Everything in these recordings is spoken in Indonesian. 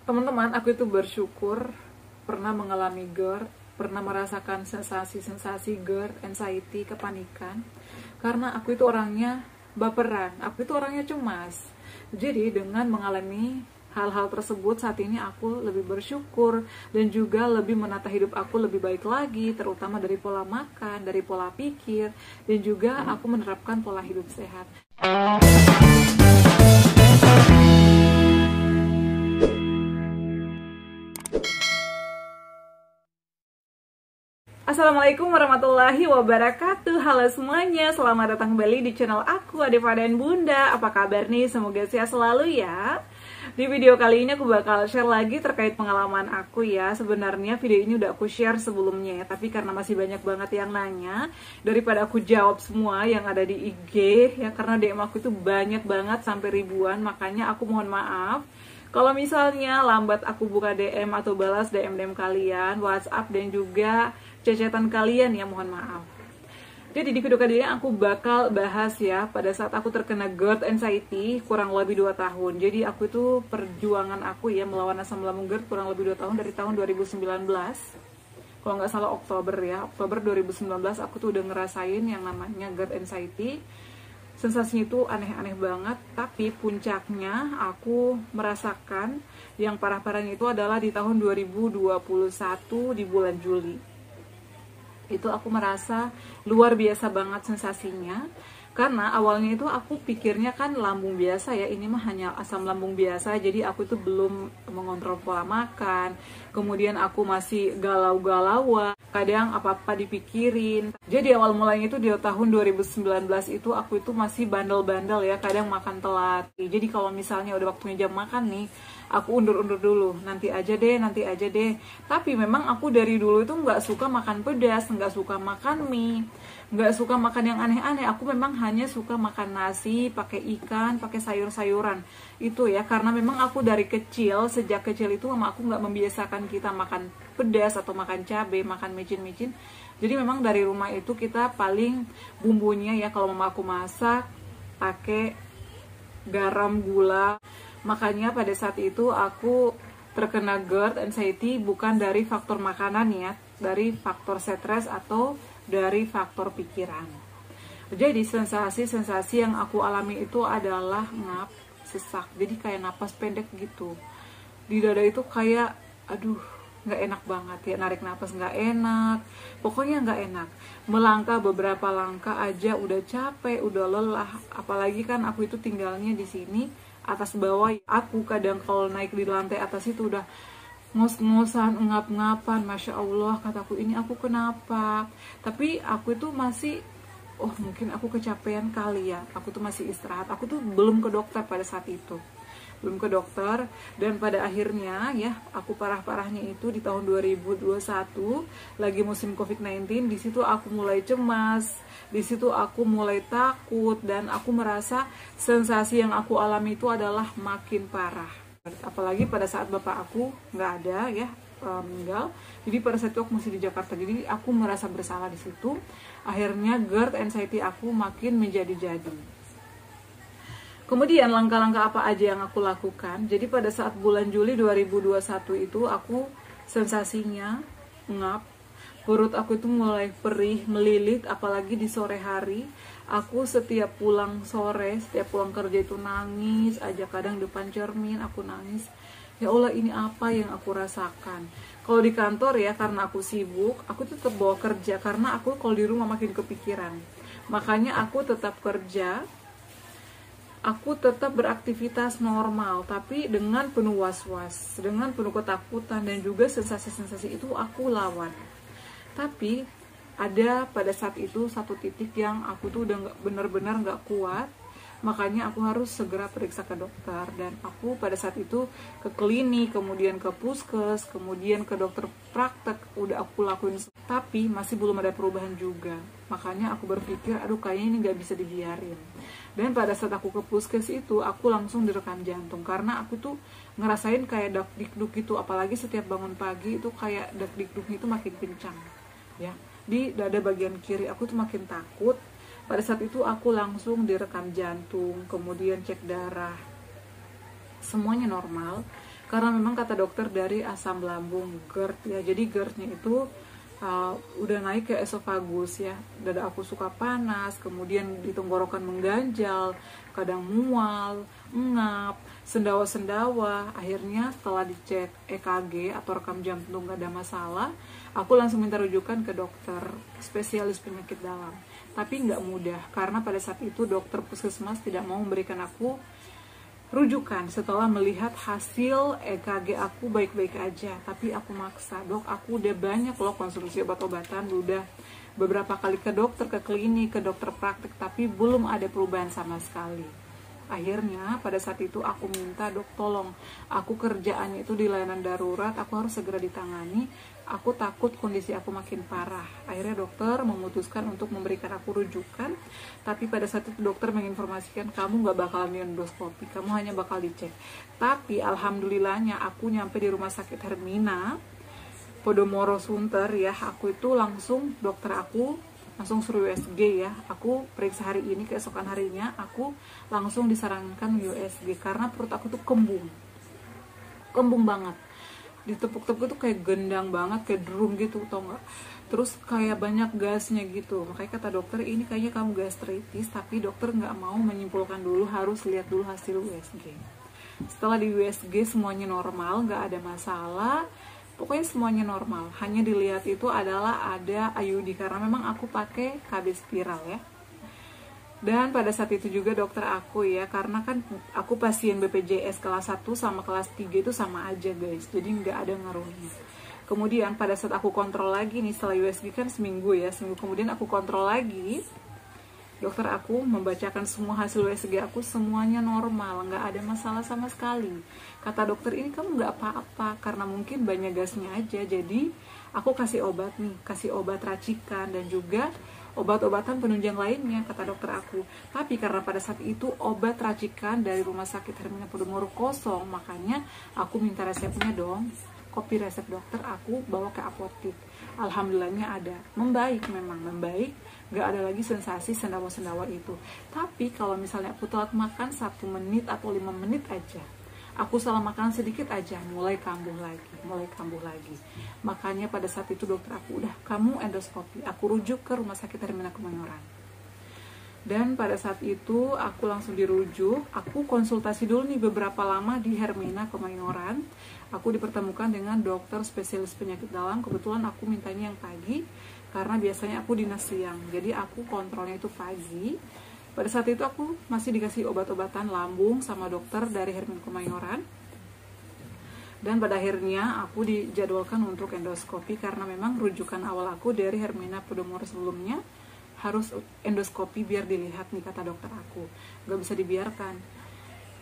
Teman-teman, aku itu bersyukur pernah mengalami GERD, pernah merasakan sensasi-sensasi GERD, anxiety, kepanikan. Karena aku itu orangnya baperan, aku itu orangnya cemas. Jadi dengan mengalami hal-hal tersebut saat ini aku lebih bersyukur dan juga lebih menata hidup aku lebih baik lagi, terutama dari pola makan, dari pola pikir, dan juga aku menerapkan pola hidup sehat. Assalamualaikum warahmatullahi wabarakatuh. Halo semuanya, selamat datang kembali di channel aku, Adeva dan Bunda. Apa kabar nih? Semoga sehat selalu ya. Di video kali ini aku bakal share lagi terkait pengalaman aku ya. Sebenarnya video ini udah aku share sebelumnya ya, tapi karena masih banyak banget yang nanya, daripada aku jawab semua yang ada di IG ya, karena DM aku itu banyak banget sampai ribuan, makanya aku mohon maaf kalau misalnya lambat aku buka DM atau balas DM kalian, WhatsApp dan juga cecetan kalian ya, mohon maaf. Jadi di video kali ini aku bakal bahas ya, pada saat aku terkena GERD anxiety kurang lebih 2 tahun. Jadi aku itu perjuangan aku ya melawan asam lambung GERD kurang lebih 2 tahun, dari tahun 2019. Kalau nggak salah Oktober ya, Oktober 2019 aku tuh udah ngerasain yang namanya GERD anxiety. Sensasinya itu aneh-aneh banget, tapi puncaknya aku merasakan yang parah-parahnya itu adalah di tahun 2021 di bulan Juli. Itu aku merasa luar biasa banget sensasinya, karena awalnya itu aku pikirnya kan lambung biasa ya, ini mah hanya asam lambung biasa, jadi aku itu belum mengontrol pola makan, kemudian aku masih galau-galauan, kadang apa-apa dipikirin. Jadi awal mulanya itu di tahun 2019 itu aku itu masih bandel-bandel ya, kadang makan telat. Jadi kalau misalnya udah waktunya jam makan nih, aku undur-undur dulu, nanti aja deh. Tapi memang aku dari dulu itu nggak suka makan pedas, nggak suka makan mie, nggak suka makan yang aneh-aneh. Aku memang hanya suka makan nasi, pakai ikan, pakai sayur-sayuran. Itu ya, karena memang aku dari kecil, sejak kecil itu mama aku nggak membiasakan kita makan pedas atau makan cabai, makan micin-micin. Jadi memang dari rumah itu kita paling bumbunya ya, kalau mama aku masak pakai garam, gula. Makanya pada saat itu aku terkena GERD anxiety bukan dari faktor makanan ya, dari faktor stres atau dari faktor pikiran. Jadi sensasi-sensasi yang aku alami itu adalah ngap, sesak, jadi kayak napas pendek gitu. Di dada itu kayak, aduh, nggak enak banget ya, narik napas nggak enak, pokoknya nggak enak. Melangkah beberapa langkah aja udah capek, udah lelah. Apalagi kan aku itu tinggalnya di sini atas bawah. Aku kadang kalau naik di lantai atas itu udah ngos-ngosan, ngap-ngapan. Masya Allah, kataku, ini aku kenapa? Tapi aku itu masih, oh mungkin aku kecapean kali ya, aku tuh masih istirahat. Aku tuh belum ke dokter pada saat itu, belum ke dokter. Dan pada akhirnya ya, aku parah-parahnya itu di tahun 2021 lagi musim COVID-19. Di situ aku mulai cemas, di situ aku mulai takut, dan aku merasa sensasi yang aku alami itu adalah makin parah. Apalagi pada saat bapak aku nggak ada ya, meninggal. Jadi pada saat itu aku masih di Jakarta, jadi aku merasa bersalah di situ. Akhirnya GERD anxiety aku makin menjadi-jadi. Kemudian langkah-langkah apa aja yang aku lakukan? Jadi pada saat bulan Juli 2021 itu aku sensasinya ngap, perut aku itu mulai perih, melilit, apalagi di sore hari. Aku setiap pulang sore, setiap pulang kerja itu nangis aja, kadang depan cermin aku nangis. Ya Allah, ini apa yang aku rasakan? Kalau di kantor ya, karena aku sibuk, aku tetap bawa kerja, karena aku kalau di rumah makin kepikiran. Makanya aku tetap kerja, aku tetap beraktivitas normal, tapi dengan penuh was-was, dengan penuh ketakutan, dan juga sensasi-sensasi itu aku lawan. Tapi ada pada saat itu satu titik yang aku tuh udah benar-benar nggak kuat, makanya aku harus segera periksa ke dokter. Dan aku pada saat itu ke klinik, kemudian ke puskes, kemudian ke dokter praktek, udah aku lakuin, tapi masih belum ada perubahan juga. Makanya aku berpikir, aduh kayaknya ini nggak bisa dibiarin. Dan pada saat aku ke puskes itu, aku langsung direkam jantung, karena aku tuh ngerasain kayak dak-dikduk gitu, apalagi setiap bangun pagi itu kayak dak-dikduknya itu makin kencang ya, di dada bagian kiri. Aku tuh makin takut. Pada saat itu aku langsung direkam jantung, kemudian cek darah. semuanya normal. Karena memang kata dokter dari asam lambung GERD ya. Jadi GERD-nya itu udah naik ke esofagus ya. Dada aku suka panas, kemudian di tenggorokan mengganjal, kadang mual, ngap, sendawa-sendawa. Akhirnya setelah dicek EKG atau rekam jantung gak ada masalah, aku langsung minta rujukan ke dokter spesialis penyakit dalam. Tapi nggak mudah, karena pada saat itu dokter puskesmas tidak mau memberikan aku rujukan setelah melihat hasil EKG aku baik-baik aja. Tapi aku maksa, dok, aku udah banyak loh konsumsi obat-obatan, udah beberapa kali ke dokter, ke klinik, ke dokter praktik, tapi belum ada perubahan sama sekali. Akhirnya pada saat itu aku minta, dok tolong, aku kerjaannya itu di layanan darurat, aku harus segera ditangani, aku takut kondisi aku makin parah. Akhirnya dokter memutuskan untuk memberikan aku rujukan, tapi pada saat itu dokter menginformasikan kamu gak bakalan di endoskopi, kamu hanya bakal dicek. Tapi alhamdulillahnya aku nyampe di rumah sakit Hermina Podomoro Sunter ya, aku itu langsung, dokter aku langsung suruh USG ya. Aku periksa hari ini, keesokan harinya aku langsung disarankan USG karena perut aku tuh kembung banget, ditepuk-tepuk tuh kayak gendang banget, kayak drum gitu, tau nggak? Terus kayak banyak gasnya gitu. Makanya kata dokter ini kayaknya kamu gastritis, tapi dokter nggak mau menyimpulkan dulu, harus lihat dulu hasil USG. Setelah di USG semuanya normal, nggak ada masalah. Pokoknya semuanya normal, hanya dilihat itu adalah ada IUD karena memang aku pakai KB spiral ya. Dan pada saat itu juga dokter aku ya, karena kan aku pasien BPJS kelas 1 sama kelas 3 itu sama aja guys, jadi nggak ada ngaruhnya. Kemudian pada saat aku kontrol lagi nih, setelah USG kan seminggu kemudian aku kontrol lagi, dokter aku membacakan semua hasil USG aku, semuanya normal, nggak ada masalah sama sekali. Kata dokter ini kamu nggak apa-apa, karena mungkin banyak gasnya aja. Jadi aku kasih obat nih, kasih obat racikan dan juga obat-obatan penunjang lainnya, kata dokter aku. Tapi karena pada saat itu obat racikan dari rumah sakit Hermina Podomoro kosong, makanya aku minta resepnya dong. Kopi resep dokter aku bawa ke apotik. Alhamdulillahnya ada, membaik, memang membaik, gak ada lagi sensasi sendawa-sendawa itu. Tapi kalau misalnya aku telat makan 1 menit atau 5 menit aja, aku salah makan sedikit aja, mulai kambuh lagi. Makanya pada saat itu dokter aku, udah kamu endoskopi, aku rujuk ke rumah sakit Hermina Kemayoran. Dan pada saat itu aku langsung dirujuk, aku konsultasi dulu nih beberapa lama di Hermina Kemayoran. Aku dipertemukan dengan dokter spesialis penyakit dalam, kebetulan aku mintanya yang pagi, karena biasanya aku dinas siang, jadi aku kontrolnya itu pagi. Pada saat itu aku masih dikasih obat-obatan lambung sama dokter dari Hermina Kemayoran. Dan pada akhirnya aku dijadwalkan untuk endoskopi karena memang rujukan awal aku dari Hermina Podomoro sebelumnya harus endoskopi biar dilihat nih, kata dokter aku. Gak bisa dibiarkan.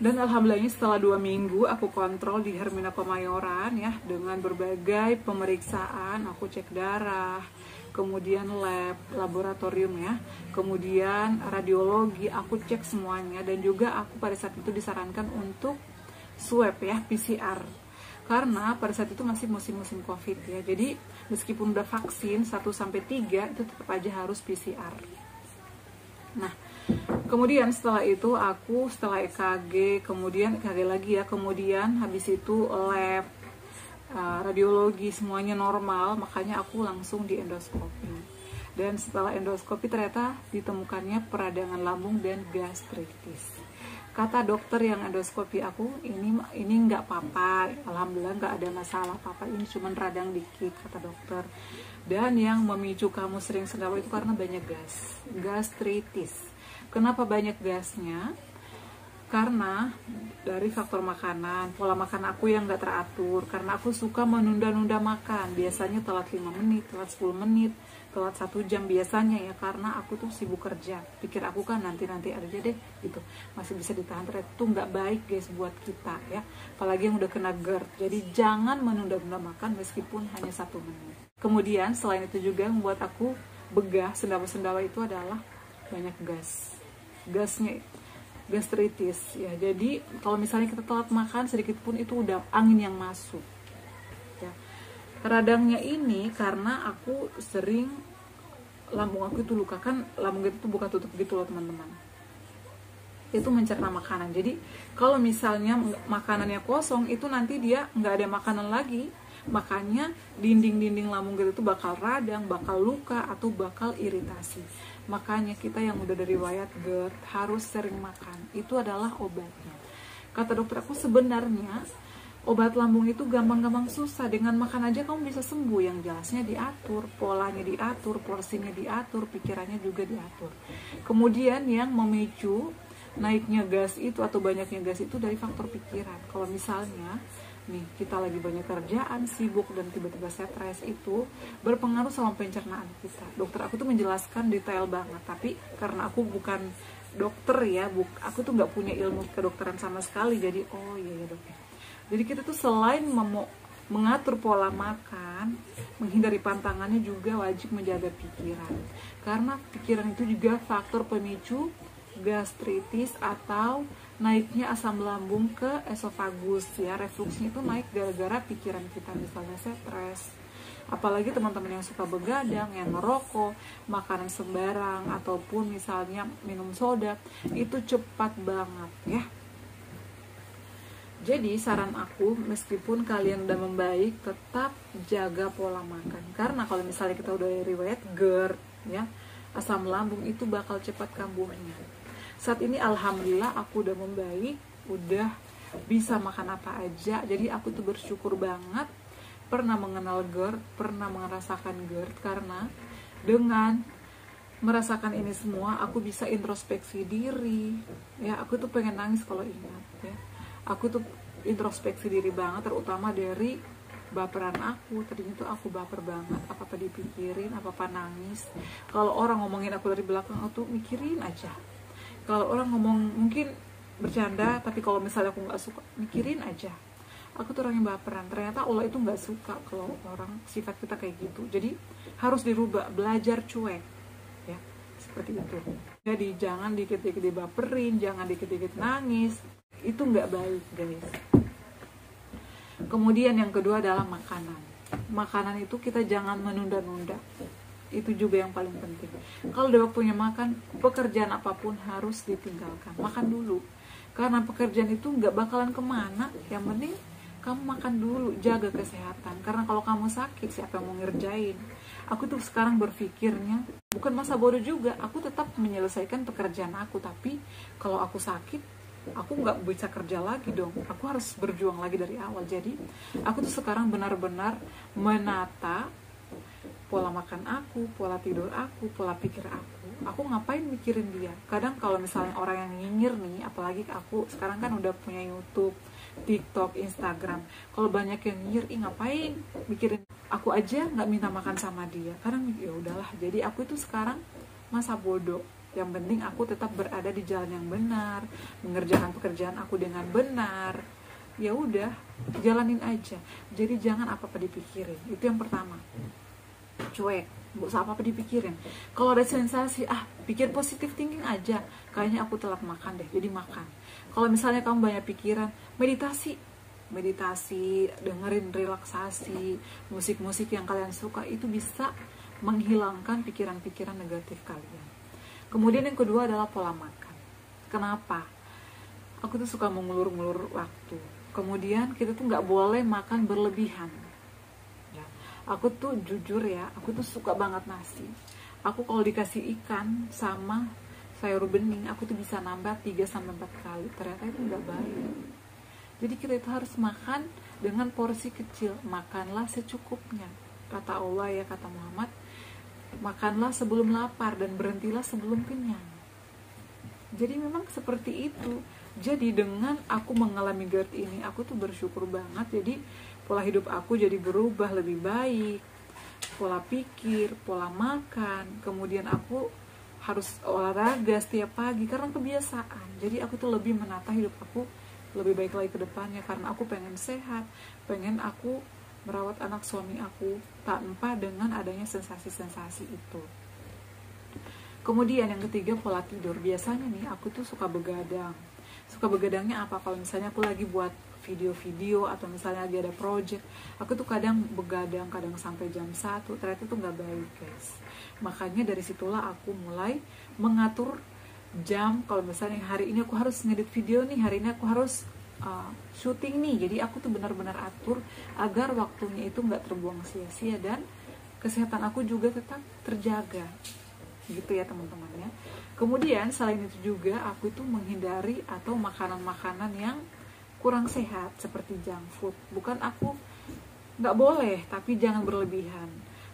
Dan alhamdulillahnya setelah 2 minggu aku kontrol di Hermina Kemayoran ya, dengan berbagai pemeriksaan, aku cek darah, kemudian lab, laboratorium ya, kemudian radiologi, aku cek semuanya. Dan juga aku pada saat itu disarankan untuk swab ya, PCR, karena pada saat itu masih musim-musim COVID ya, jadi meskipun udah vaksin 1-3 itu tetap aja harus PCR. Nah, kemudian setelah itu aku setelah EKG, kemudian EKG lagi ya, kemudian habis itu lab, radiologi, semuanya normal, makanya aku langsung di endoskopi. Dan setelah endoskopi ternyata ditemukannya peradangan lambung dan gastritis. Kata dokter yang endoskopi aku, ini nggak apa-apa, alhamdulillah nggak ada masalah apa-apa, ini cuma radang dikit, kata dokter. Dan yang memicu kamu sering sendawa itu karena banyak gas, gastritis. Kenapa banyak gasnya? Karena dari faktor makanan, pola makan aku yang gak teratur, karena aku suka menunda-nunda makan, biasanya telat 5 menit, telat 10 menit, telat 1 jam biasanya ya, karena aku tuh sibuk kerja, pikir aku kan nanti aja deh gitu, masih bisa ditahan. Ternyata itu gak baik guys buat kita ya, apalagi yang udah kena GERD. Jadi jangan menunda-nunda makan meskipun hanya 1 menit. Kemudian selain itu juga membuat aku begah, sendawa-sendawa itu adalah banyak gasnya, gastritis ya. Jadi kalau misalnya kita telat makan sedikit pun itu udah angin yang masuk ya. Radangnya ini karena aku sering lambung aku itu luka, kan lambung itu buka tutup gitu loh teman-teman. itu mencerna makanan. Jadi kalau misalnya makanannya kosong, itu nanti dia nggak ada makanan lagi, makanya dinding-dinding lambung kita itu bakal radang, bakal luka, atau bakal iritasi. Makanya kita yang udah dari riwayat GERD harus sering makan, itu adalah obatnya. Kata dokter aku, sebenarnya obat lambung itu gampang-gampang susah, dengan makan aja kamu bisa sembuh. Yang jelasnya diatur, polanya diatur, porsinya diatur, pikirannya juga diatur. Kemudian yang memicu naiknya gas itu atau banyaknya gas itu dari faktor pikiran. Kalau misalnya nih kita lagi banyak kerjaan, sibuk, dan tiba-tiba stres, itu berpengaruh sama pencernaan kita. Dokter aku tuh menjelaskan detail banget, tapi karena aku bukan dokter ya, aku tuh nggak punya ilmu kedokteran sama sekali, jadi oh iya ya dok. Jadi kita tuh selain mengatur pola makan, menghindari pantangannya, juga wajib menjaga pikiran, karena pikiran itu juga faktor pemicu gastritis atau naiknya asam lambung ke esofagus ya. Refluksnya itu naik gara-gara pikiran kita, misalnya stres. Apalagi teman-teman yang suka begadang, yang merokok, makanan sembarang, ataupun misalnya minum soda, itu cepat banget ya. Jadi saran aku, meskipun kalian udah membaik, tetap jaga pola makan. Karena kalau misalnya kita udah riwayat GERD ya, asam lambung itu bakal cepat kambuhnya. Saat ini alhamdulillah aku udah membaik, udah bisa makan apa aja. Jadi aku tuh bersyukur banget pernah mengenal GERD, pernah merasakan GERD, karena dengan merasakan ini semua aku bisa introspeksi diri ya. Aku tuh pengen nangis kalau ingat ya. Aku tuh introspeksi diri banget, terutama dari baperan aku. Tadinya tuh aku baper banget, apa-apa dipikirin, apa-apa nangis. Kalau orang ngomongin aku dari belakang, aku tuh mikirin aja. Kalau orang ngomong mungkin bercanda, tapi kalau misalnya aku nggak suka, mikirin aja. Aku tuh orang yang baperan. Ternyata Allah itu nggak suka kalau orang sifat kita kayak gitu. Jadi harus dirubah, belajar cuek ya, seperti itu. Jadi jangan dikit-dikit dibaperin, jangan dikit-dikit nangis. Itu nggak baik guys. Kemudian yang kedua adalah makanan. Makanan itu kita jangan menunda-nunda. Itu juga yang paling penting. Kalau udah punya makan, pekerjaan apapun harus ditinggalkan. Makan dulu. Karena pekerjaan itu nggak bakalan kemana. Yang penting kamu makan dulu, jaga kesehatan. Karena kalau kamu sakit, siapa yang mau ngerjain? Aku tuh sekarang berpikirnya, bukan masa bodoh juga. Aku tetap menyelesaikan pekerjaan aku. Tapi kalau aku sakit, aku nggak bisa kerja lagi dong. Aku harus berjuang lagi dari awal. Jadi aku tuh sekarang benar-benar menata pola makan aku, pola tidur aku, pola pikir aku. Aku ngapain mikirin dia? Kadang kalau misalnya orang yang nyinyir nih, apalagi aku sekarang kan udah punya YouTube, TikTok, Instagram. Kalau banyak yang nyinyir, ngapain mikirin? Aku aja nggak minta makan sama dia. Kadang ya udahlah. Jadi aku itu sekarang masa bodoh. Yang penting aku tetap berada di jalan yang benar, mengerjakan pekerjaan aku dengan benar. Ya udah, jalanin aja. Jadi jangan apa-apa dipikirin. Itu yang pertama. Cuek, nggak usah apa-apa dipikirin. Kalau ada sensasi, pikir positif thinking aja. Kayaknya aku telat makan deh, jadi makan. Kalau misalnya kamu banyak pikiran, meditasi, dengerin relaksasi, musik-musik yang kalian suka, itu bisa menghilangkan pikiran-pikiran negatif kalian. Kemudian yang kedua adalah pola makan. Kenapa? Aku tuh suka mengulur-ngulur waktu. Kemudian kita tuh nggak boleh makan berlebihan. Ya. Aku tuh jujur ya, aku tuh suka banget nasi. Aku kalau dikasih ikan sama sayur bening, aku tuh bisa nambah 3-4 kali. Ternyata itu nggak baik. Jadi kita itu harus makan dengan porsi kecil. Makanlah secukupnya. Kata Allah ya, kata Muhammad, makanlah sebelum lapar dan berhentilah sebelum kenyang. Jadi memang seperti itu. Jadi dengan aku mengalami GERD ini, aku tuh bersyukur banget. Jadi pola hidup aku jadi berubah lebih baik. Pola pikir, pola makan. Kemudian aku harus olahraga setiap pagi karena kebiasaan. Jadi aku tuh lebih menata hidup aku lebih baik lagi ke depannya. Karena aku pengen sehat, pengen aku merawat anak suami aku tanpa dengan adanya sensasi-sensasi itu. Kemudian yang ketiga, pola tidur. Biasanya nih aku tuh suka begadang. Suka begadangnya apa? Kalau misalnya aku lagi buat video-video atau misalnya lagi ada project, aku tuh kadang begadang, kadang sampai jam 1. Ternyata itu nggak baik guys. Makanya dari situlah aku mulai mengatur jam. Kalau misalnya hari ini aku harus ngedit video nih, hari ini aku harus syuting nih, jadi aku tuh benar-benar atur agar waktunya itu nggak terbuang sia-sia dan kesehatan aku juga tetap terjaga gitu ya teman-teman ya. Kemudian selain itu juga aku itu menghindari atau makanan-makanan yang kurang sehat seperti junk food. Bukan aku nggak boleh, tapi jangan berlebihan.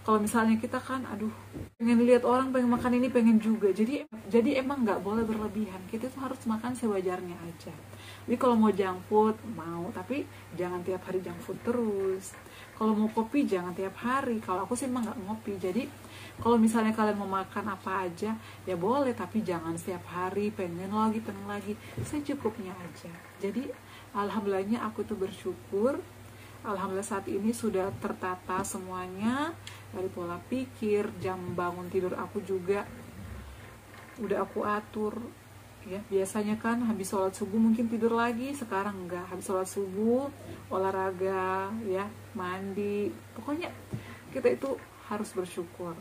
Kalau misalnya kita kan aduh pengen lihat orang pengen makan ini, pengen juga, jadi emang nggak boleh berlebihan. Kita tuh harus makan sewajarnya aja. Jadi kalau mau junk food mau, tapi jangan tiap hari junk food terus. Kalau mau kopi jangan tiap hari. Kalau aku sih emang nggak ngopi. Jadi kalau misalnya kalian mau makan apa aja ya boleh, tapi jangan setiap hari pengen lagi secukupnya aja. Jadi alhamdulillahnya aku tuh bersyukur, alhamdulillah saat ini sudah tertata semuanya, dari pola pikir, jam bangun tidur aku juga udah aku atur ya. Biasanya kan habis sholat subuh mungkin tidur lagi, sekarang enggak. Habis sholat subuh olahraga ya, mandi, pokoknya kita itu harus bersyukur.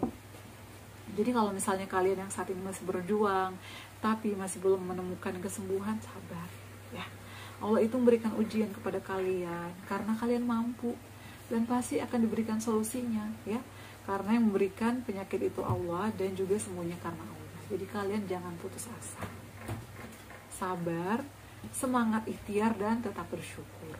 Jadi kalau misalnya kalian yang saat ini masih berjuang tapi masih belum menemukan kesembuhan, sabar ya. Allah itu memberikan ujian kepada kalian karena kalian mampu, dan pasti akan diberikan solusinya ya. Karena yang memberikan penyakit itu Allah, dan juga semuanya karena Allah. Jadi kalian jangan putus asa, sabar, semangat ikhtiar, dan tetap bersyukur.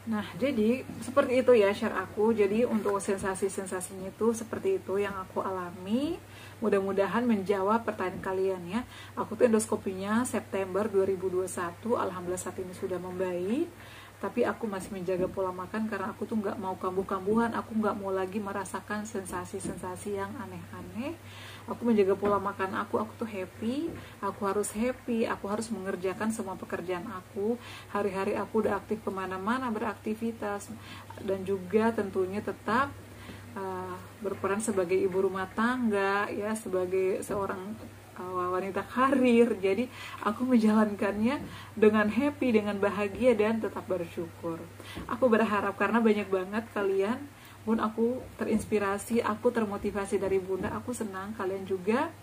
Nah, jadi seperti itu ya share aku. Jadi untuk sensasi-sensasinya itu seperti itu yang aku alami. Mudah-mudahan menjawab pertanyaan kalian ya. Aku tuh endoskopinya September 2021. Alhamdulillah saat ini sudah membaik. Tapi aku masih menjaga pola makan karena aku tuh nggak mau kambuh-kambuhan. Aku nggak mau lagi merasakan sensasi-sensasi yang aneh-aneh. Aku menjaga pola makan aku tuh happy. Aku harus mengerjakan semua pekerjaan aku. Hari-hari aku udah aktif kemana-mana beraktivitas. Dan juga tentunya tetap berperan sebagai ibu rumah tangga ya, sebagai seorang wanita karir. Jadi aku menjalankannya dengan happy, dengan bahagia, dan tetap bersyukur. Aku berharap karena banyak banget kalian, Bun, aku terinspirasi, aku termotivasi dari Bunda. Aku senang kalian juga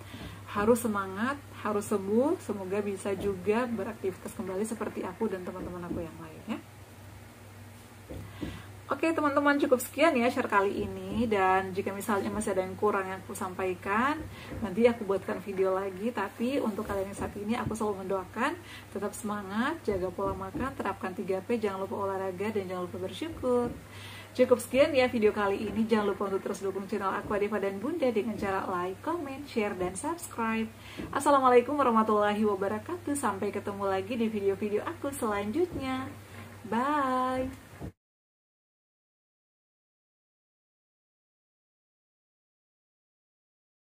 harus semangat, harus sembuh. Semoga bisa juga beraktivitas kembali seperti aku dan teman-teman aku yang lainnya. Oke teman-teman, cukup sekian ya share kali ini. Dan jika misalnya masih ada yang kurang yang aku sampaikan, nanti aku buatkan video lagi. Tapi untuk kalian yang saat ini, aku selalu mendoakan tetap semangat, jaga pola makan, terapkan 3P, jangan lupa olahraga, dan jangan lupa bersyukur. Cukup sekian ya video kali ini. Jangan lupa untuk terus dukung channel aku Adeva dan Bunda dengan cara like, comment, share, dan subscribe. Assalamualaikum warahmatullahi wabarakatuh. Sampai ketemu lagi di video-video aku selanjutnya. Bye.